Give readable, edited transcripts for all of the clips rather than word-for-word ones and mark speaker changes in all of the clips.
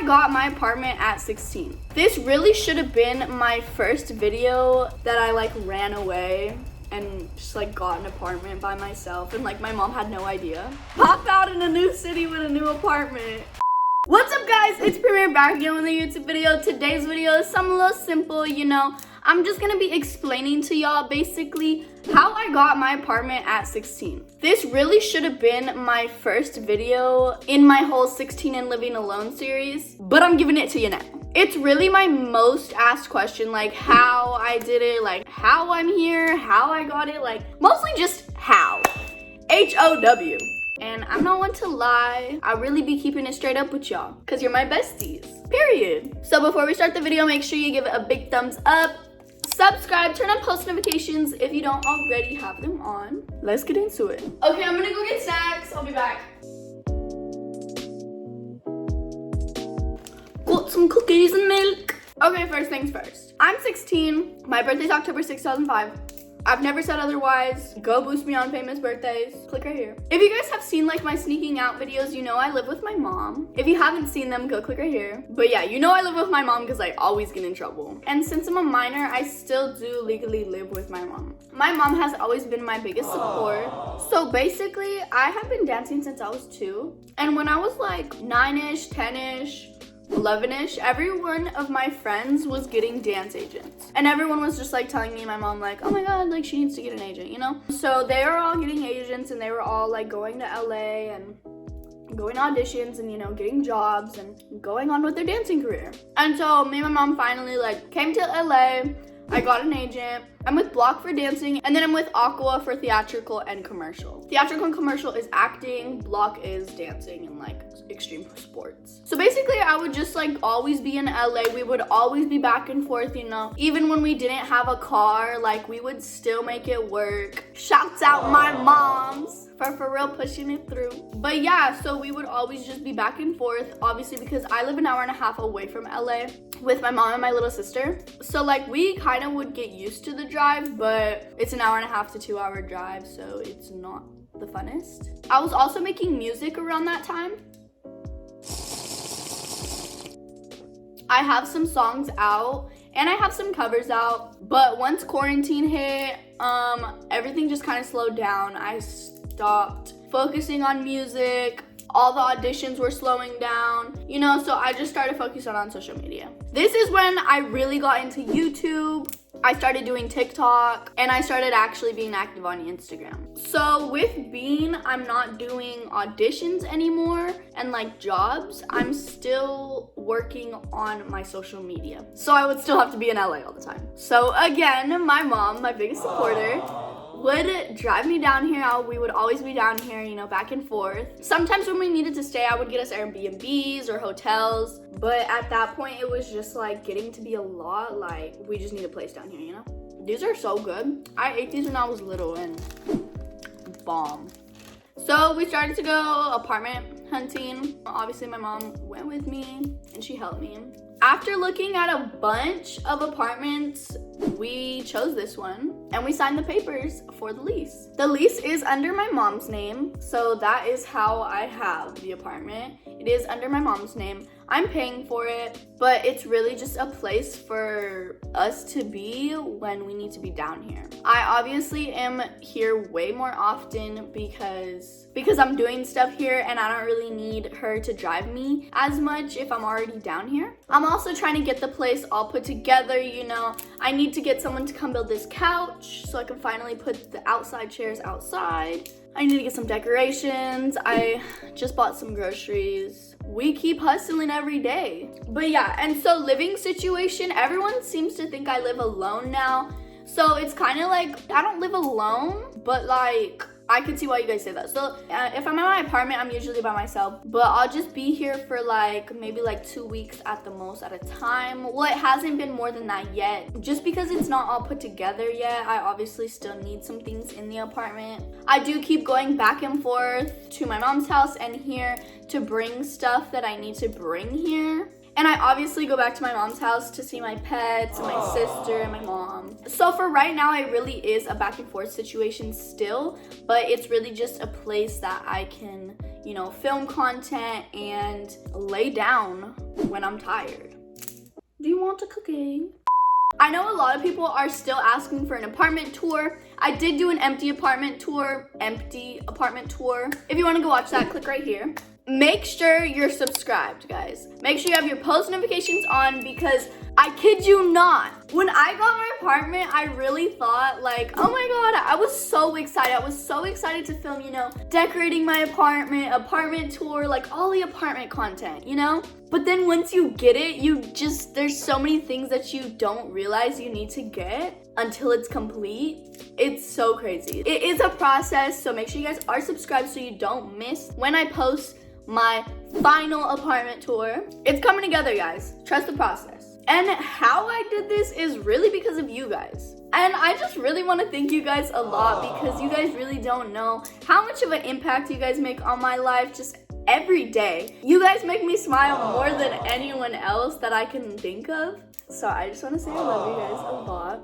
Speaker 1: got my apartment at 16. This really should have been my first video that I like ran away and just like got an apartment by myself, and like my mom had no idea. Pop out in a new city with a new apartment. What's up guys, it's Premier back again with a YouTube video. Today's video is something a little simple, you know. I'm just gonna be explaining to y'all basically how I got my apartment at 16. This really should have been my first video in my whole 16 and living alone series, but I'm giving it to you now. It's really my most asked question, like how I did it, like how I'm here, how I got it, like mostly just how. H-O-W. And I'm not one to lie, I really be keeping it straight up with y'all, cause you're my besties, period. So before we start the video, make sure you give it a big thumbs up, subscribe, turn on post notifications if you don't already have them on. Let's get into it. Okay, I'm gonna go get snacks, I'll be back. Got some cookies and milk. Okay, first things first. I'm 16, my birthday's October 6, 2005. I've never said otherwise. Go boost me on famous birthdays. Click right here. If you guys have seen like my sneaking out videos, you know I live with my mom. If you haven't seen them, go click right here. But yeah, you know I live with my mom because I always get in trouble. And since I'm a minor, I still do legally live with my mom. My mom has always been my biggest support. So basically, I have been dancing since I was 2. And when I was like 9-ish, 10-ish, 11-ish, every one of my friends was getting dance agents, and everyone was just like telling me and my mom like, oh my god, like she needs to get an agent, you know. So they were all getting agents and they were all like going to LA and going to auditions and, you know, getting jobs and going on with their dancing career. And so me and my mom finally like came to LA. I got an agent. I'm with Block for dancing, and then I'm with Aqua for theatrical and commercial. Theatrical and commercial is acting, Block is dancing and like extreme sports. So basically I would just like always be in LA. We would always be back and forth, you know. Even when we didn't have a car, like we would still make it work. Shouts out my moms for real pushing it through. But yeah, so we would always just be back and forth, obviously because I live an hour and a half away from LA with my mom and my little sister. So like we kind of would get used to the drive, but it's an hour and a half to 2 hour drive, so it's not the funnest. I was also making music around that time. I have some songs out and I have some covers out, but once quarantine hit, everything just kind of slowed down. I stopped focusing on music. All the auditions were slowing down, you know, so I just started focusing on social media. This is when I really got into YouTube. I started doing TikTok and I started actually being active on Instagram. So with Bean, I'm not doing auditions anymore and like jobs. I'm still working on my social media. So I would still have to be in LA all the time. So again, my mom, my biggest supporter, would drive me down here. We would always be down here, you know, back and forth. Sometimes when we needed to stay, I would get us Airbnbs or hotels. But at that point, it was just like getting to be a lot. Like, we just need a place down here, you know? These are so good. I ate these when I was little and bomb. So we started to go apartment hunting. Obviously, my mom went with me and she helped me. After looking at a bunch of apartments, we chose this one and we signed the papers for the lease. The lease is under my mom's name, so that is how I have the apartment. It is under my mom's name. I'm paying for it, but it's really just a place for us to be when we need to be down here. I obviously am here way more often because I'm doing stuff here and I don't really need her to drive me as much if I'm already down here. I'm also trying to get the place all put together, you know. I need to get someone to come build this couch so I can finally put the outside chairs outside. I need to get some decorations. I just bought some groceries. We keep hustling every day. But yeah, and so living situation, everyone seems to think I live alone now. So it's kind of like, I don't live alone, but like, I could see why you guys say that. So if I'm at my apartment, I'm usually by myself, but I'll just be here for like maybe like 2 weeks at the most at a time. Well, it hasn't been more than that yet. Just because it's not all put together yet, I obviously still need some things in the apartment. I do keep going back and forth to my mom's house and here to bring stuff that I need to bring here. And I obviously go back to my mom's house to see my pets and my sister and my mom. So for right now, it really is a back and forth situation still, but it's really just a place that I can, you know, film content and lay down when I'm tired. Do you want a cookie? I know a lot of people are still asking for an apartment tour. I did do an empty apartment tour. If you want to go watch that, click right here. Make sure you're subscribed, guys. Make sure you have your post notifications on, because I kid you not, when I got my apartment, I really thought like, oh my god, I was so excited. I was so excited to film, you know, decorating my apartment tour, like all the apartment content, you know? But then once you get it, there's so many things that you don't realize you need to get until it's complete. It's so crazy. It is a process, so make sure you guys are subscribed so you don't miss when I post my final apartment tour. It's coming together, guys. Trust the process. And how I did this is really because of you guys. And I just really want to thank you guys a lot, because you guys really don't know how much of an impact you guys make on my life just every day. You guys make me smile more than anyone else that I can think of. So I just want to say I love you guys a lot.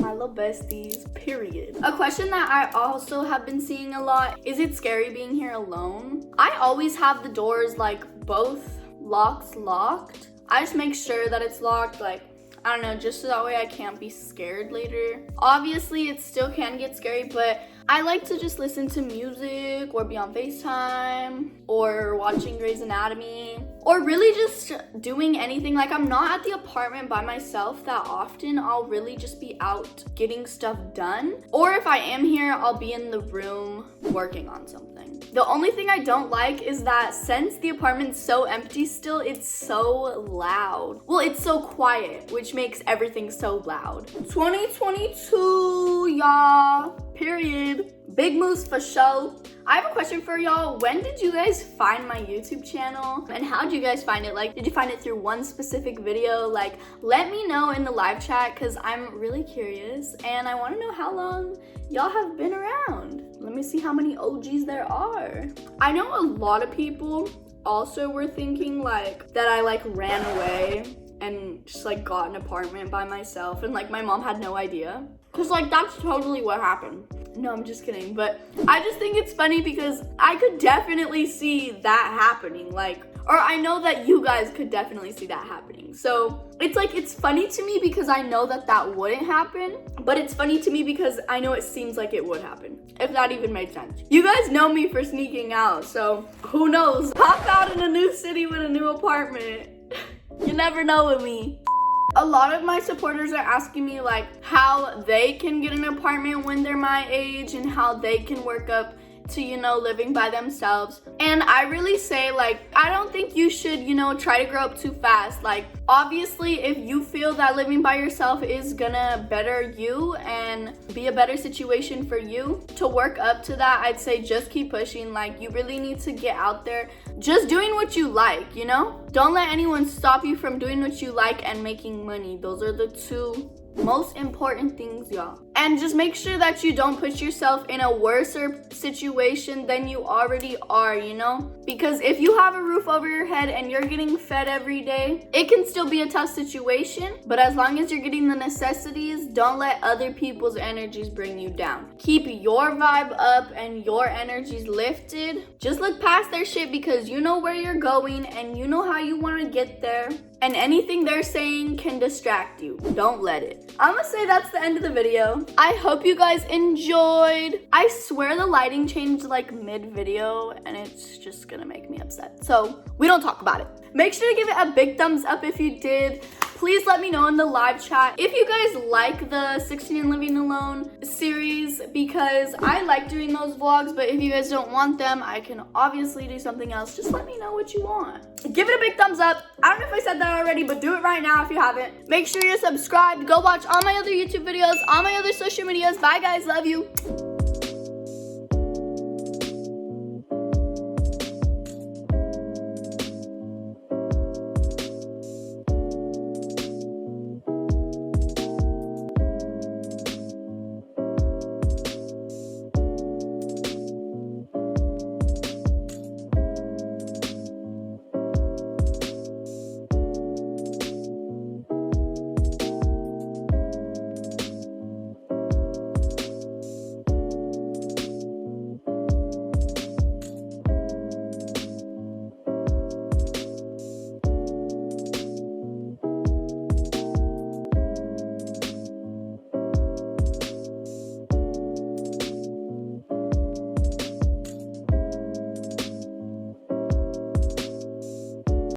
Speaker 1: My little besties, period. A question that I also have been seeing a lot, is it scary being here alone? I always have the doors, like both locks locked. I just make sure that it's locked, like, I don't know, just so that way I can't be scared later. Obviously, it still can get scary, but I like to just listen to music or be on FaceTime or watching Grey's Anatomy or really just doing anything. Like, I'm not at the apartment by myself that often. I'll really just be out getting stuff done. Or if I am here, I'll be in the room working on something. The only thing I don't like is that since the apartment's so empty still, it's so loud. Well, it's so quiet, which makes everything so loud. 2022, y'all. Period. Big moves for show. I have a question for y'all. When did you guys find my YouTube channel? And how did you guys find it? Like, did you find it through one specific video? Like, let me know in the live chat, because I'm really curious and I want to know how long y'all have been around. Let me see how many OGs there are. I know a lot of people also were thinking like that I like ran away and just like got an apartment by myself and like my mom had no idea. Cause like that's totally what happened. No, I'm just kidding. But I just think it's funny because I could definitely see that happening. Like, or I know that you guys could definitely see that happening. So it's like, it's funny to me because I know that that wouldn't happen. But it's funny to me because I know it seems like it would happen. If that even made sense. You guys know me for sneaking out. So who knows? Pop out in a new city with a new apartment. You never know with me. A lot of my supporters are asking me like how they can get an apartment when they're my age and how they can work up to, you know, living by themselves. And I really say like, I don't think you should, you know, try to grow up too fast. Like, obviously, if you feel that living by yourself is gonna better you and be a better situation for you to work up to that, I'd say just keep pushing. Like, you really need to get out there just doing what you like, you know? Don't let anyone stop you from doing what you like and making money. Those are the two most important things, y'all. And just make sure that you don't put yourself in a worse situation than you already are, you know? Because if you have a roof over your head and you're getting fed every day, it can still be a tough situation. But as long as you're getting the necessities, don't let other people's energies bring you down. Keep your vibe up and your energies lifted. Just look past their shit because you know where you're going and you know how you want to get there. And anything they're saying can distract you. Don't let it. I'm gonna say that's the end of the video. I hope you guys enjoyed. I swear the lighting changed like mid-video and it's just gonna make me upset. So we don't talk about it. Make sure to give it a big thumbs up if you did. Please let me know in the live chat if you guys like the 16 and Living Alone series, because I like doing those vlogs, but if you guys don't want them, I can obviously do something else. Just let me know what you want. Give it a big thumbs up. I don't know if I said that already, but do it right now if you haven't. Make sure you're subscribed. Go watch all my other YouTube videos, all my other social medias. Bye guys, love you.